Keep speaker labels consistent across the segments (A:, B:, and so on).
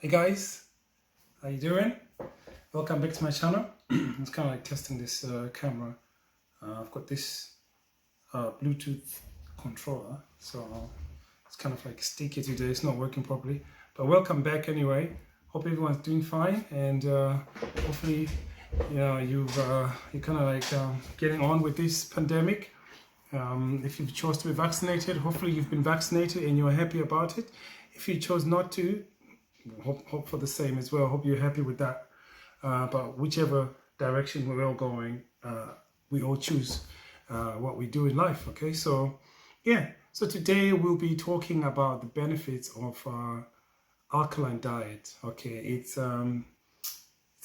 A: Hey guys, how you doing? Welcome back to my channel. It's kind of like testing this camera. I've got this Bluetooth controller, so it's kind of like sticky today. It's not working properly, but welcome back anyway. Hope everyone's doing fine, and hopefully, you're kind of like getting on with this pandemic. If you've chose to be vaccinated, hopefully you've been vaccinated and you're happy about it. If you chose not to, hope for the same as well. Hope you're happy with that. But whichever direction we're all going, we all choose what we do in life. Okay, so yeah. So today we'll be talking about the benefits of alkaline diet. Okay, it's a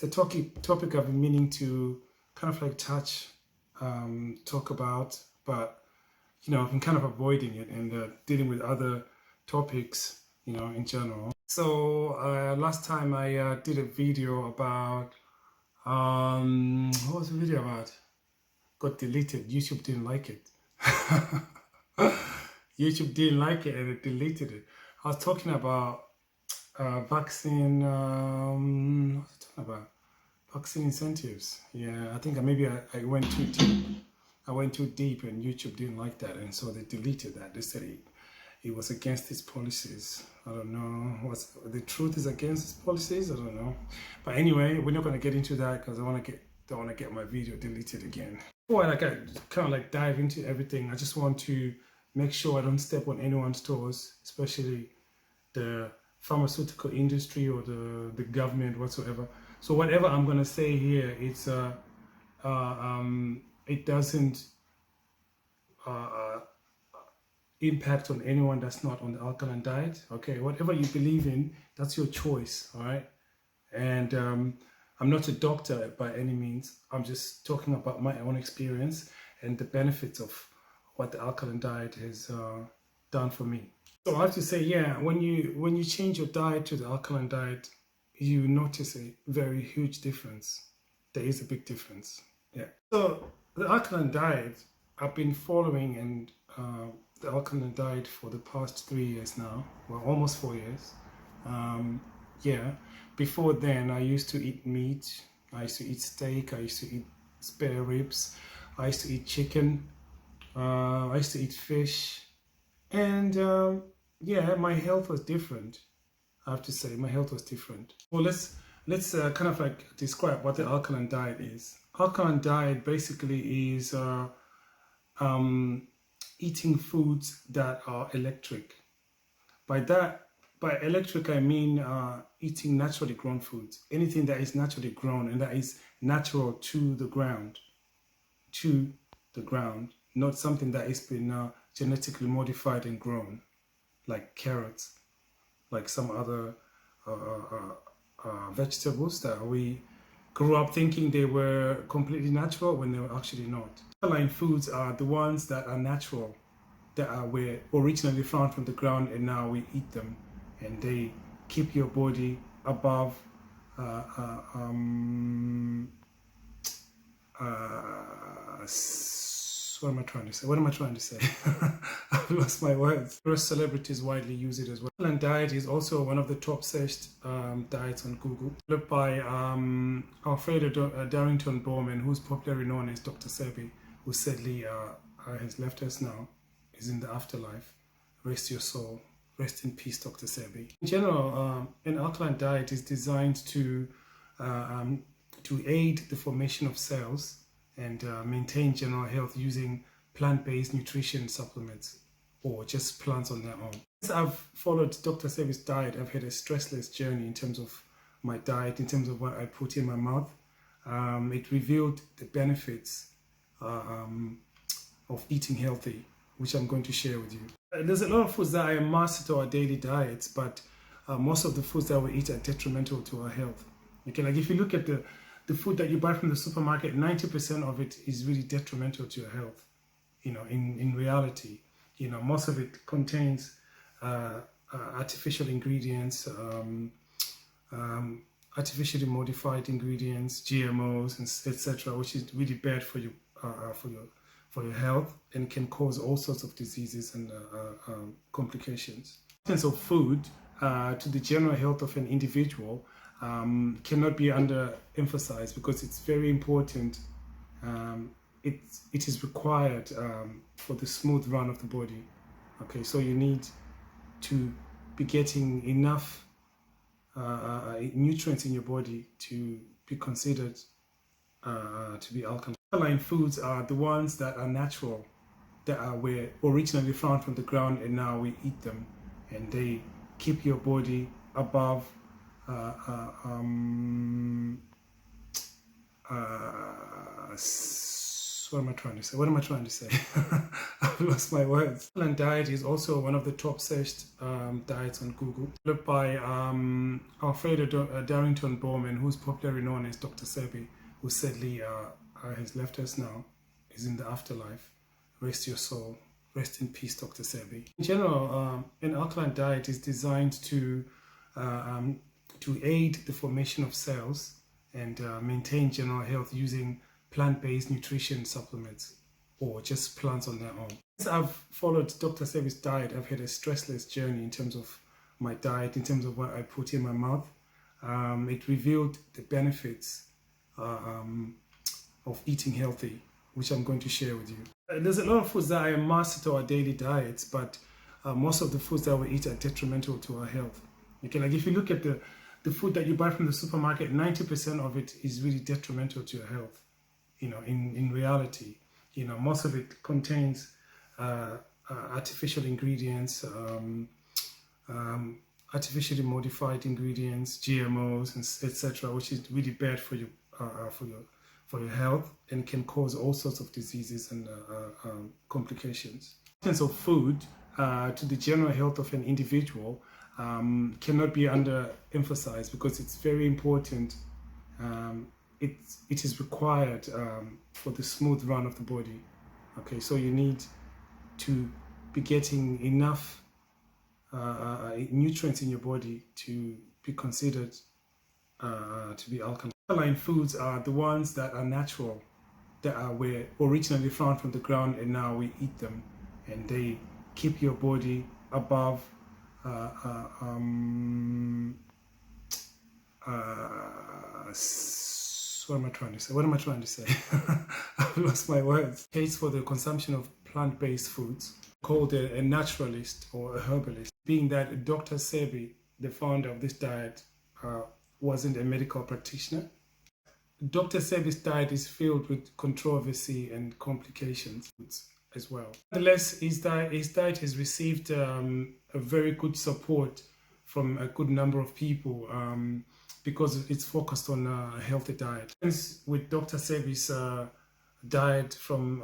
A: topic I've been meaning to kind of like talk about, but I've been kind of avoiding it and dealing with other topics, in general. So last time I did a video about what was the video about? Got deleted. YouTube didn't like it. YouTube didn't like it and it deleted it. I was talking about vaccine. What was I talking about? Vaccine incentives. Yeah, I think maybe I went too deep. I went too deep and YouTube didn't like that, and so they deleted that. They said it was against its policies. I don't know. The truth is against its policies? I don't know. But anyway, we're not going to get into that because I don't want to get my video deleted again. Before I kind of like dive into everything, I just want to make sure I don't step on anyone's toes, especially the pharmaceutical industry or the government whatsoever. So whatever I'm going to say here, it doesn't impact on anyone that's not on the alkaline diet. Okay, whatever you believe in, that's your choice. All right, and I'm not a doctor by any means. I'm just talking about my own experience and the benefits of what the alkaline diet has done for me. So I have to say, yeah, when you change your diet to the alkaline diet, you notice a very huge difference. There is a big difference. Yeah. So the alkaline diet, I've been following and the alkaline diet for the past 3 years now. Well, almost 4 years. Yeah. Before then, I used to eat meat. I used to eat steak. I used to eat spare ribs. I used to eat chicken. I used to eat fish. And yeah, my health was different. I have to say, my health was different. Well, let's kind of like describe what the alkaline diet is. Alkaline diet basically is eating foods that are electric. By electric, I mean eating naturally grown foods. Anything that is naturally grown and that is natural to the ground, not something that has been genetically modified and grown, like carrots, like some other vegetables that we grew up thinking they were completely natural when they were actually not. Alkaline foods are the ones that are natural, that were originally found from the ground, and now we eat them, and they keep your body above what am I trying to say? I've lost my words. Most celebrities widely use it as well. Alkaline diet is also one of the top searched diets on Google. Developed by Alfredo Darrington Bowman, who's popularly known as Dr. Sebi, who sadly has left us now, is in the afterlife. Rest your soul. Rest in peace, Dr. Sebi. In general, an alkaline diet is designed to aid the formation of cells and maintain general health using plant-based nutrition supplements or just plants on their own. Since I've followed Dr. Sebi's diet, I've had a stressless journey in terms of my diet, in terms of what I put in my mouth. It revealed the benefits of eating healthy, which I'm going to share with you. There's a lot of foods that are a must to our daily diets, but most of the foods that we eat are detrimental to our health. Okay, like if you look at the food that you buy from the supermarket, 90% of it is really detrimental to your health. In reality, most of it contains artificial ingredients, artificially modified ingredients, GMOs, and etc., which is really bad for your health and can cause all sorts of diseases and complications. In terms of food, to the general health of an individual cannot be underemphasized because it's very important. It is required for the smooth run of the body. Okay, so you need to be getting enough nutrients in your body to be considered to be alkaline. Alkaline foods are the ones that are natural, that were originally found from the ground and now we eat them, and they keep your body above what am I trying to say? I've lost my words. Alkaline Diet is also one of the top searched diets on Google, developed by Alfredo Darrington Bowman, who's popularly known as Dr. Sebi, who sadly has left us now, is in the afterlife. Rest your soul. Rest in peace, Dr. Sebi. In general, an alkaline diet is designed to aid the formation of cells and maintain general health using plant-based nutrition supplements or just plants on their own. Since I've followed Dr. Sebi's diet, I've had a stressless journey in terms of my diet, in terms of what I put in my mouth. It revealed the benefits of eating healthy, which I'm going to share with you. There's a lot of foods that I must to our daily diets, but most of the foods that we eat are detrimental to our health. Okay, like if you look at the food that you buy from the supermarket, 90% of it is really detrimental to your health. You know, in reality, you know, most of it contains artificial ingredients, artificially modified ingredients, GMOs, and etc., which is really bad for your health and can cause all sorts of diseases and complications. The importance of food to the general health of an individual cannot be underemphasized because it's very important. It is required for the smooth run of the body. Okay, so you need to be getting enough nutrients in your body to be considered to be alkaline. Alkaline foods are the ones that are natural, that were originally found from the ground and now we eat them, and they keep your body above what am I trying to say? I've lost my words. Case for the consumption of plant-based foods, called a naturalist or a herbalist, being that Dr. Sebi, the founder of this diet, wasn't a medical practitioner. Dr. Sebi's diet is filled with controversy and complications as well. Nonetheless, his diet has received a very good support from a good number of people because it's focused on a healthy diet. With Dr. Sebi's diet from,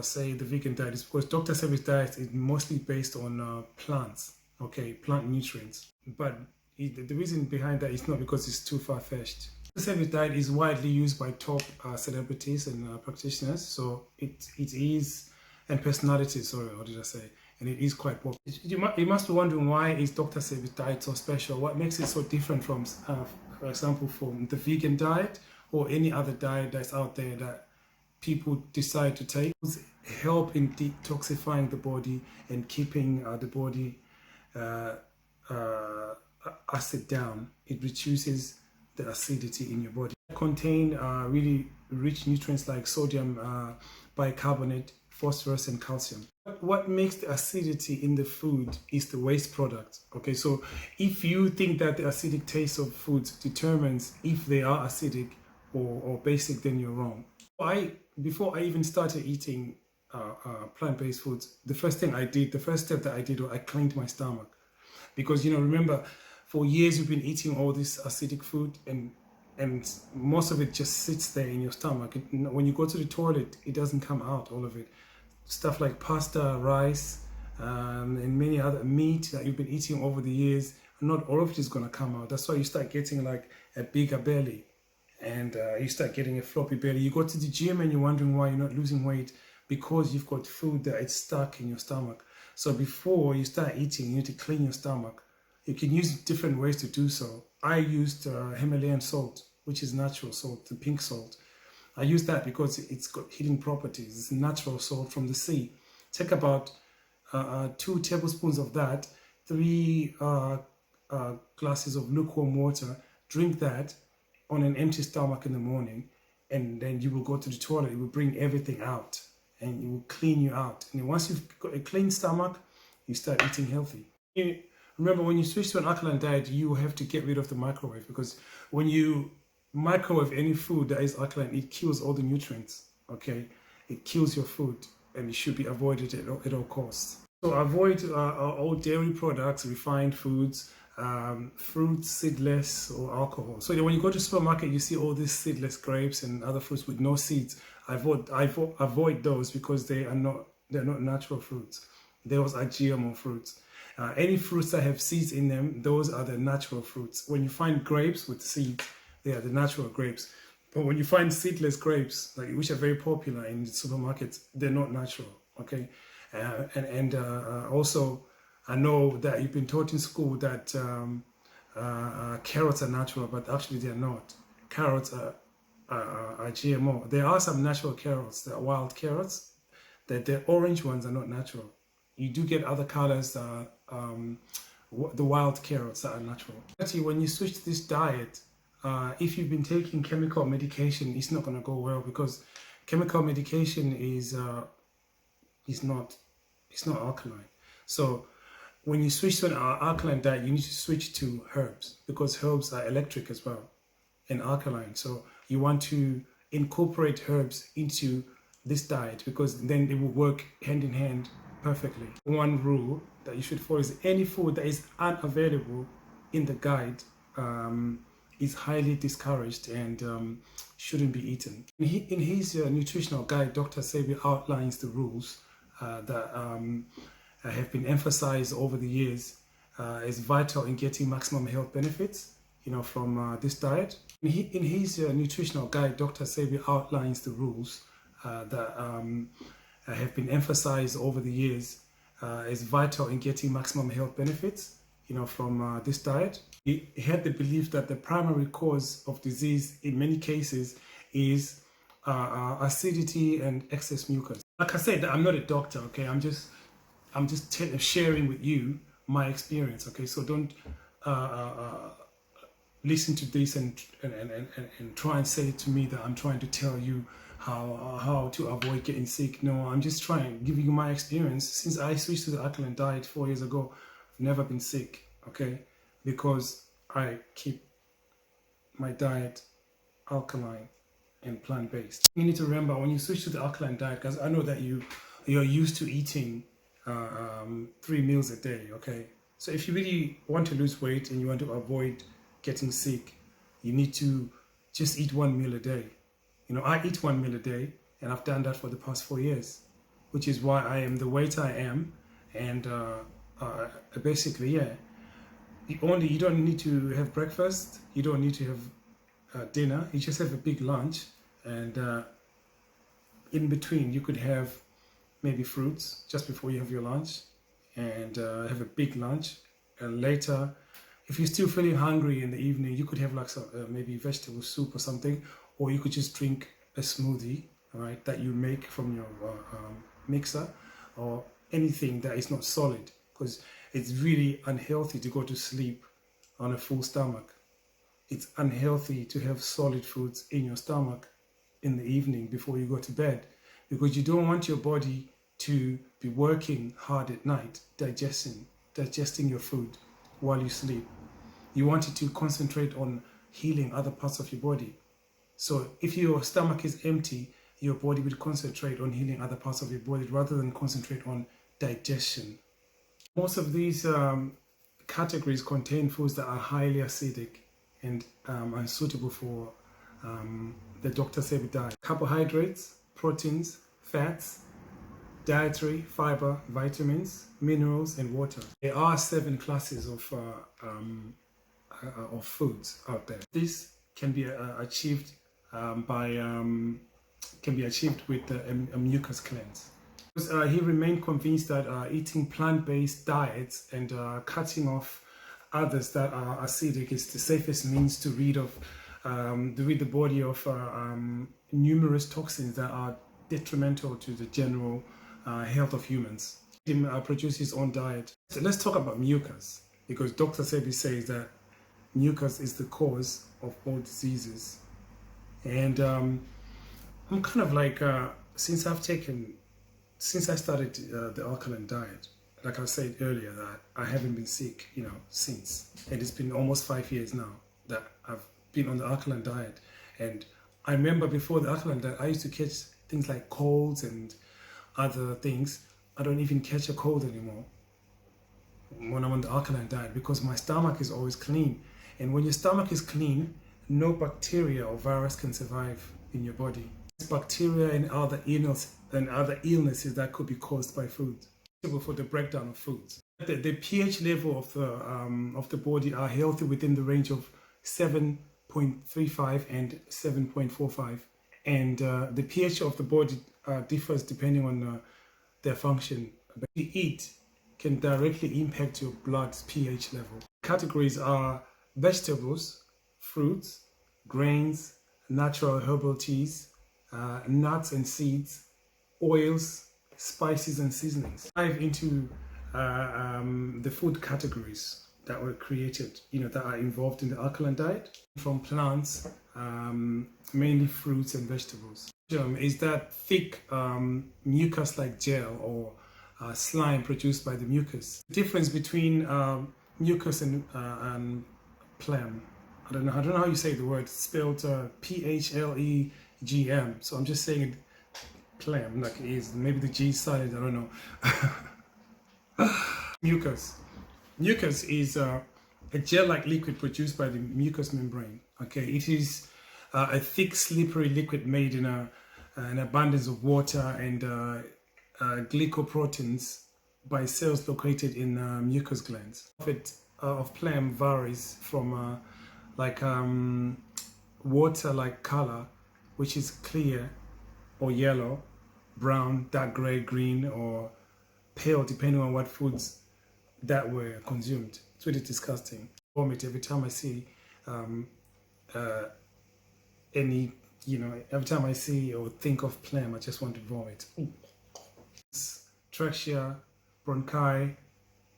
A: say, the vegan diet, is because Dr. Sebi's diet is mostly based on plants, okay, plant nutrients. But the reason behind that is not because it's too far-fetched. Dr. Sebi's diet is widely used by top celebrities and practitioners, so it is, and personalities, sorry, what did I say? And it is quite popular. You must be wondering, why is Dr. Sebi's diet so special? What makes it so different from, for example, from the vegan diet or any other diet that's out there that people decide to take? It help in detoxifying the body and keeping the body acid down. It reduces the acidity in your body. It contain really rich nutrients like sodium bicarbonate, phosphorus, and calcium. What makes the acidity in the food is the waste product. Okay, so if you think that the acidic taste of foods determines if they are acidic or basic, then you're wrong. Before I even started eating plant-based foods, the first step that I did was I cleaned my stomach. Because, you know, remember, for years you've been eating all this acidic food and most of it just sits there in your stomach. When you go to the toilet, it doesn't come out, all of it. Stuff like pasta, rice, and many other meat that you've been eating over the years, not all of it is going to come out. That's why you start getting like a bigger belly and you start getting a floppy belly. You go to the gym and you're wondering why you're not losing weight, because you've got food that it's stuck in your stomach. So before you start eating, you need to clean your stomach. You can use different ways to do so. I used Himalayan salt, which is natural salt, the pink salt. I use that because it's got healing properties. It's natural salt from the sea. Take about 2 tablespoons of that, 3 glasses of lukewarm water, drink that on an empty stomach in the morning, and then you will go to the toilet. It will bring everything out and it will clean you out. And then once you've got a clean stomach, you start eating healthy. Remember, when you switch to an alkaline diet, you have to get rid of the microwave, because when you microwave any food that is alkaline, it kills all the nutrients. Okay, it kills your food, and it should be avoided at all costs. So avoid all dairy products, refined foods, fruits, seedless, or alcohol. So when you go to the supermarket, you see all these seedless grapes and other fruits with no seeds. Avoid those, because they're not natural fruits. Those are GMO fruits. Any fruits that have seeds in them, those are the natural fruits. When you find grapes with seeds, they are the natural grapes. But when you find seedless grapes, which are very popular in the supermarkets, they're not natural. Okay, also, I know that you've been taught in school that carrots are natural, but actually they're not. Carrots are GMO. There are some natural carrots, that are wild carrots. That the orange ones are not natural. You do get other colors, the wild carrots that are natural. Actually, when you switch to this diet, if you've been taking chemical medication, it's not going to go well, because chemical medication is not alkaline. So when you switch to an alkaline diet, you need to switch to herbs, because herbs are electric as well and alkaline. So you want to incorporate herbs into this diet, because then it will work hand in hand perfectly. One rule that you should follow is any food that is unavailable in the guide is highly discouraged and shouldn't be eaten. In his nutritional guide, Dr. Sebi outlines the rules that have been emphasized over the years as vital in getting maximum health benefits, from this diet. In his nutritional guide, Dr. Sebi outlines the rules that have been emphasized over the years as vital in getting maximum health benefits, from this diet. He had the belief that the primary cause of disease in many cases is acidity and excess mucus. Like I said, I'm not a doctor, okay? I'm just sharing with you my experience, okay? So don't listen to this and try and say to me that I'm trying to tell you how to avoid getting sick. No, I'm just giving you my experience. Since I switched to the alkaline diet 4 years ago, I've never been sick, okay? Because I keep my diet alkaline and plant-based. You need to remember, when you switch to the alkaline diet, because I know that you're used to eating 3 meals a day, okay? So if you really want to lose weight and you want to avoid getting sick, you need to just eat 1 meal a day. I eat 1 meal a day, and I've done that for the past 4 years, which is why I am the weight I am. And basically, yeah, you don't need to have breakfast, you don't need to have dinner, you just have a big lunch, and in between you could have maybe fruits just before you have your lunch, and have a big lunch. And later, if you're still feeling hungry in the evening, you could have maybe vegetable soup or something, or you could just drink a smoothie, right, that you make from your mixer, or anything that is not solid, because it's really unhealthy to go to sleep on a full stomach. It's unhealthy to have solid foods in your stomach in the evening before you go to bed, because you don't want your body to be working hard at night, digesting your food while you sleep. You want it to concentrate on healing other parts of your body. So if your stomach is empty, your body will concentrate on healing other parts of your body rather than concentrate on digestion. Most of these categories contain foods that are highly acidic and unsuitable for the Dr. Sebi diet. Carbohydrates, proteins, fats, dietary, fiber, vitamins, minerals, and water. There are 7 classes of foods out there. This can be achieved with a mucus cleanse. He remained convinced that eating plant-based diets and cutting off others that are acidic is the safest means to rid the body of numerous toxins that are detrimental to the general health of humans. He produced his own diet. So let's talk about mucus. because Dr. Sebi says that mucus is the cause of all diseases. And I'm kind of like, since I started the Alkaline Diet, like I said earlier, that I haven't been sick, since. And it's been almost 5 years now that I've been on the Alkaline Diet. And I remember before the Alkaline Diet, I used to catch things like colds and other things. I don't even catch a cold anymore when I'm on the Alkaline Diet because my stomach is always clean. And when your stomach is clean, no bacteria or virus can survive in your body. Bacteria and other illnesses that could be caused by food. For the breakdown of foods, the pH level of the body are healthy within the range of 7.35 and 7.45, and the pH of the body differs depending on their function. But what you eat can directly impact your blood's pH level. Categories are vegetables, fruits, grains, natural herbal teas, nuts and seeds, oils, spices and seasonings. Dive into the food categories that were created, that are involved in the Alkaline Diet from plants, mainly fruits and vegetables. Is that thick mucus-like gel or slime produced by the mucus. The difference between mucus and phlegm. I don't know how you say the word. It's spelled P-H-L-E-G-M. So I'm just saying it phlegm, like it is. Maybe the G is silent, I don't know. Mucus. Mucus is a gel-like liquid produced by the mucous membrane. Okay, it is a thick, slippery liquid made in an abundance of water and glycoproteins by cells located in mucous glands. Of phlegm varies from water-like color, which is clear or yellow, brown, dark gray, green, or pale, depending on what foods that were consumed. It's really disgusting. Vomit every time I see every time I see or think of phlegm, I just want to vomit. Trachea, bronchi,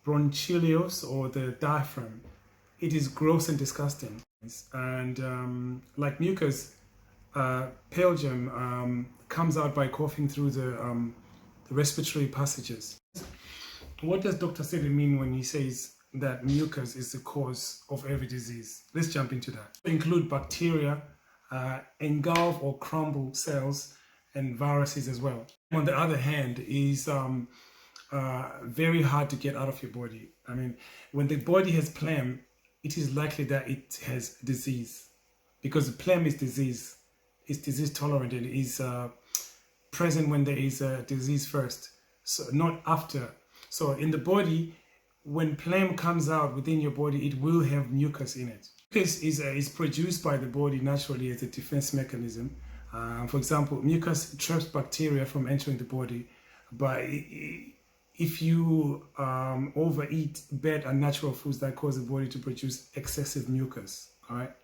A: bronchilios, or the diaphragm. It is gross and disgusting. And like mucus, palegium comes out by coughing through the respiratory passages. What does Dr. Sebi mean when he says that mucus is the cause of every disease? Let's jump into that. Include bacteria, engulf or crumble cells, and viruses as well. On the other hand, is very hard to get out of your body. I mean, when the body has phlegm, it is likely that it has disease, because the phlegm is disease. It's disease tolerant and is present when there is a disease first, so not after. So in the body, when phlegm comes out within your body, it will have mucus in it. Mucus is produced by the body naturally as a defense mechanism. For example, mucus traps bacteria from entering the body, but if you overeat bad unnatural foods, that cause the body to produce excessive mucus, all right?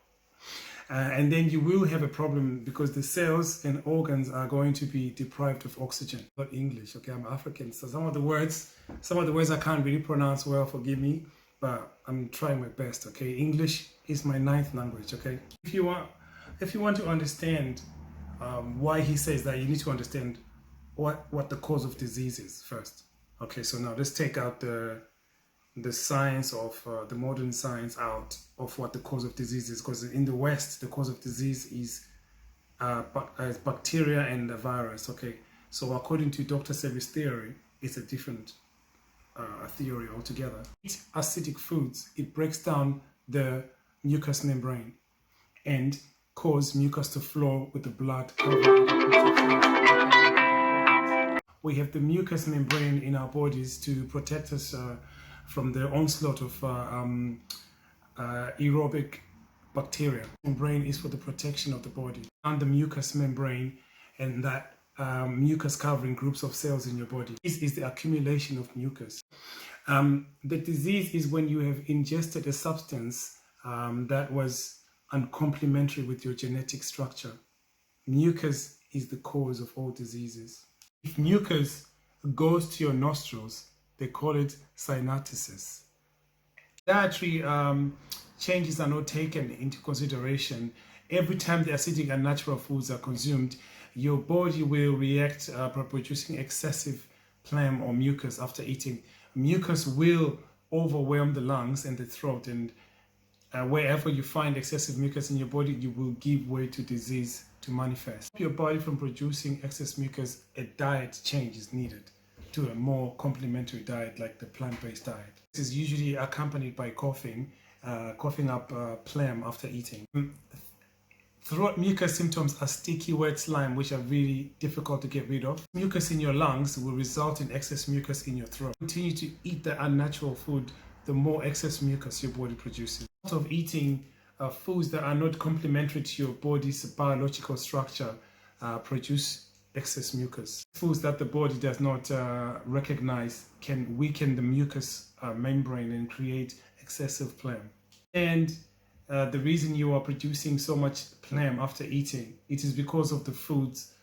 A: And then you will have a problem because the cells and organs are going to be deprived of oxygen. Not English, okay? I'm African, so some of the words I can't really pronounce well, forgive me, but I'm trying my best, okay? English is my 9th language, okay? If you want to understand why he says that, you need to understand what the cause of disease is first. Okay, so now let's take out the science of the modern science out of what the cause of disease is, because in the West the cause of disease is bacteria and a virus. Okay, so according to Dr. Sebi's theory, it's a different theory altogether. Eat acidic foods, it breaks down the mucous membrane and cause mucus to flow with the blood. We have the mucous membrane in our bodies to protect us from the onslaught of aerobic bacteria. The membrane is for the protection of the body. And the mucous membrane and that mucus covering groups of cells in your body. This is the accumulation of mucus. The disease is when you have ingested a substance that was uncomplementary with your genetic structure. Mucus is the cause of all diseases. If mucus goes to your nostrils, they call it synostosis. Dietary changes are not taken into consideration. Every time the acidic and natural foods are consumed, your body will react by producing excessive phlegm or mucus after eating. Mucus will overwhelm the lungs and the throat, and wherever you find excessive mucus in your body, you will give way to disease to manifest. To stop your body from producing excess mucus, a diet change is needed to a more complementary diet like the plant-based diet. This is usually accompanied by coughing up phlegm after eating. Throat mucus symptoms are sticky, wet slime, which are really difficult to get rid of. Mucus in your lungs will result in excess mucus in your throat. Continue to eat the unnatural food, the more excess mucus your body produces. Of eating foods that are not complementary to your body's biological structure produce excess mucus. Foods that the body does not recognize can weaken the mucus membrane and create excessive phlegm. And the reason you are producing so much phlegm after eating, it is because of the foods,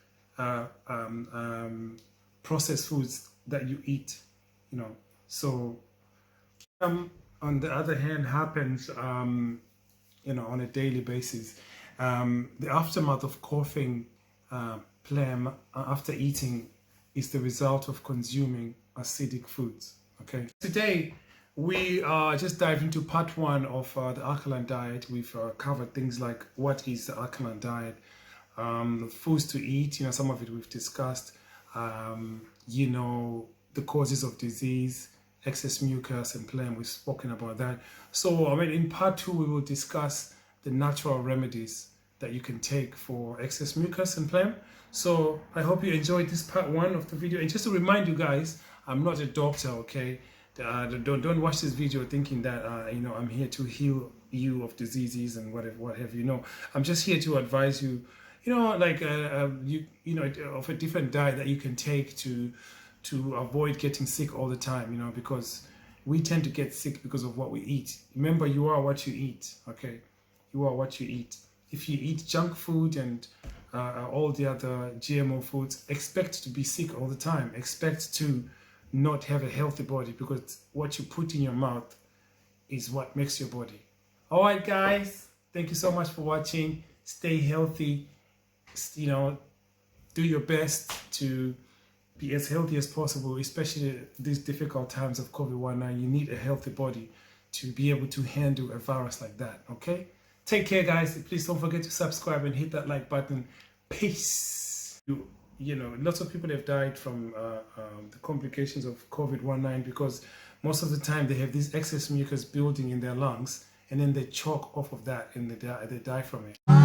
A: processed foods that you eat, you know. So on the other hand happens, you know, on a daily basis. The aftermath of coughing, phlegm after eating is the result of consuming acidic foods. Okay. Today, we just dive into part one of the alkaline diet. We've covered things like what is the alkaline diet, foods to eat, you know, some of it we've discussed, you know, the causes of disease, excess mucus and phlegm, we've spoken about that. So, I mean, in part two, we will discuss the natural remedies that you can take for excess mucus and phlegm. So, I hope you enjoyed this part one of the video. And just to remind you guys, I'm not a doctor, okay? Don't watch this video thinking that you know, I'm here to heal you of diseases and what have you. No, I'm just here to advise you, you know, like you know, of a different diet that you can take to avoid getting sick all the time, you know, because we tend to get sick because of what we eat. Remember, you are what you eat, okay? You are what you eat. If you eat junk food and all the other GMO foods, expect to be sick all the time. Expect to not have a healthy body, because what you put in your mouth is what makes your body. All right, guys, thank you so much for watching. Stay healthy, you know, do your best to be as healthy as possible, especially these difficult times of COVID-19. You need a healthy body to be able to handle a virus like that, okay? Take care, guys. Please don't forget to subscribe and hit that like button. Peace. You know, lots of people have died from the complications of COVID-19 because most of the time they have this excess mucus building in their lungs, and then they choke off of that and they die from it.